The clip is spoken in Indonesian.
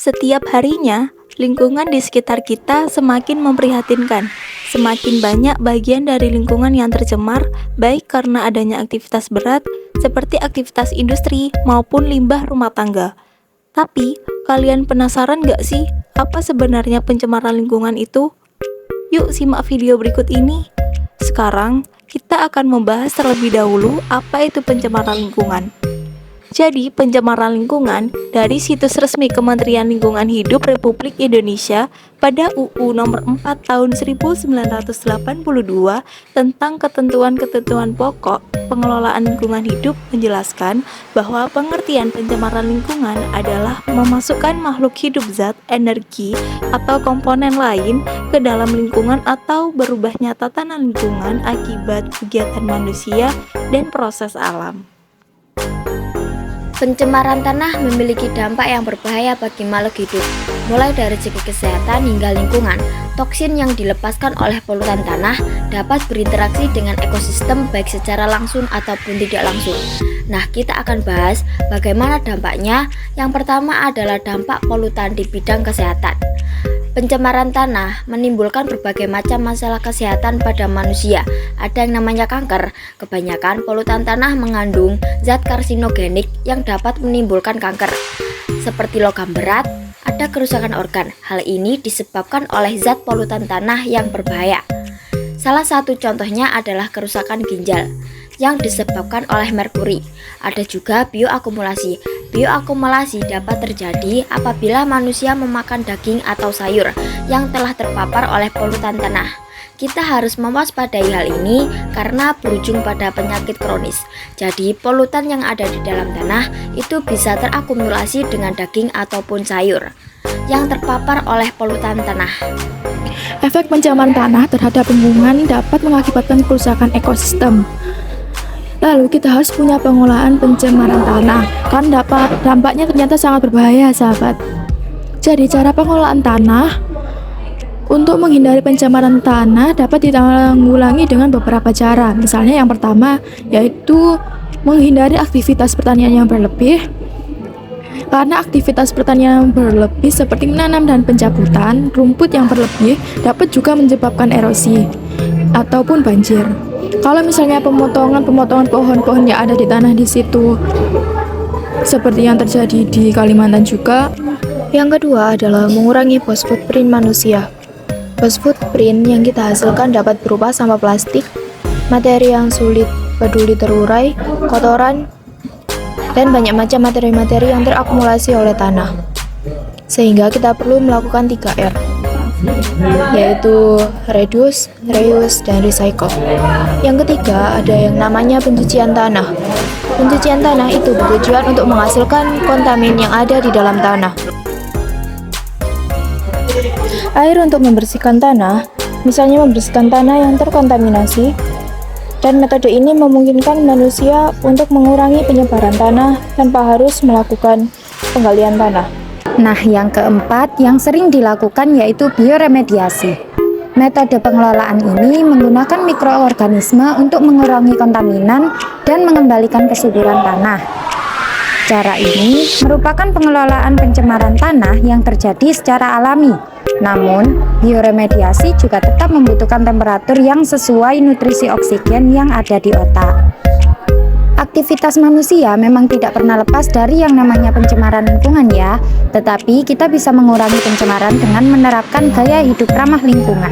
Setiap harinya, lingkungan di sekitar kita semakin memprihatinkan. Semakin banyak bagian dari lingkungan yang tercemar, baik karena adanya aktivitas berat, seperti aktivitas industri maupun limbah rumah tangga. Tapi, kalian penasaran gak sih, apa sebenarnya pencemaran lingkungan itu? Yuk simak video berikut ini. Sekarang, kita akan membahas terlebih dahulu apa itu pencemaran lingkungan. Jadi, pencemaran lingkungan dari situs resmi Kementerian Lingkungan Hidup Republik Indonesia pada UU Nomor 4 Tahun 1982 tentang ketentuan-ketentuan pokok pengelolaan lingkungan hidup menjelaskan bahwa pengertian pencemaran lingkungan adalah memasukkan makhluk hidup zat, energi, atau komponen lain ke dalam lingkungan atau berubahnya tatanan lingkungan akibat kegiatan manusia dan proses alam. Pencemaran tanah memiliki dampak yang berbahaya bagi makhluk hidup, mulai dari segi kesehatan hingga lingkungan. Toksin yang dilepaskan oleh polutan tanah dapat berinteraksi dengan ekosistem baik secara langsung ataupun tidak langsung. Nah, kita akan bahas bagaimana dampaknya. Yang pertama adalah dampak polutan di bidang kesehatan. Pencemaran tanah menimbulkan berbagai macam masalah kesehatan pada manusia. Ada yang namanya kanker. Kebanyakan polutan tanah mengandung zat karsinogenik yang dapat menimbulkan kanker. Seperti logam berat, ada kerusakan organ. Hal ini disebabkan oleh zat polutan tanah yang berbahaya. Salah satu contohnya adalah kerusakan ginjal yang disebabkan oleh merkuri. Ada juga bioakumulasi. Bioakumulasi dapat terjadi apabila manusia memakan daging atau sayur yang telah terpapar oleh polutan tanah. Kita harus mewaspadai hal ini karena berujung pada penyakit kronis. Jadi, polutan yang ada di dalam tanah itu bisa terakumulasi dengan daging ataupun sayur yang terpapar oleh polutan tanah. Efek pencemaran tanah terhadap lingkungan dapat mengakibatkan kerusakan ekosistem. Lalu kita harus punya pengolahan pencemaran tanah, kan dampaknya ternyata sangat berbahaya, sahabat. Jadi cara pengolahan tanah untuk menghindari pencemaran tanah dapat ditanggulangi dengan beberapa cara. Misalnya yang pertama yaitu menghindari aktivitas pertanian yang berlebih. Karena aktivitas pertanian yang berlebih seperti menanam dan pencabutan rumput yang berlebih dapat juga menyebabkan erosi ataupun banjir. Kalau misalnya pemotongan pohon-pohon yang ada di tanah di situ seperti yang terjadi di Kalimantan juga. Yang kedua adalah mengurangi post footprint manusia. Post footprint yang kita hasilkan dapat berupa sampah plastik, materi yang sulit peduli terurai, kotoran, dan banyak macam materi-materi yang terakumulasi oleh tanah. Sehingga kita perlu melakukan 3R, yaitu reduce, reuse, dan recycle. Yang ketiga ada yang namanya pencucian tanah. Pencucian tanah itu bertujuan untuk menghasilkan kontamin yang ada di dalam tanah. Air untuk membersihkan tanah, misalnya membersihkan tanah yang terkontaminasi, dan metode ini memungkinkan manusia untuk mengurangi penyebaran tanah tanpa harus melakukan penggalian tanah. Nah, yang keempat yang sering dilakukan yaitu bioremediasi. Metode pengelolaan ini menggunakan mikroorganisme untuk mengurangi kontaminan dan mengembalikan kesuburan tanah. Cara ini merupakan pengelolaan pencemaran tanah yang terjadi secara alami. Namun, bioremediasi juga tetap membutuhkan temperatur yang sesuai nutrisi oksigen yang ada di otak. Aktivitas manusia memang tidak pernah lepas dari yang namanya pencemaran lingkungan ya, tetapi kita bisa mengurangi pencemaran dengan menerapkan gaya hidup ramah lingkungan.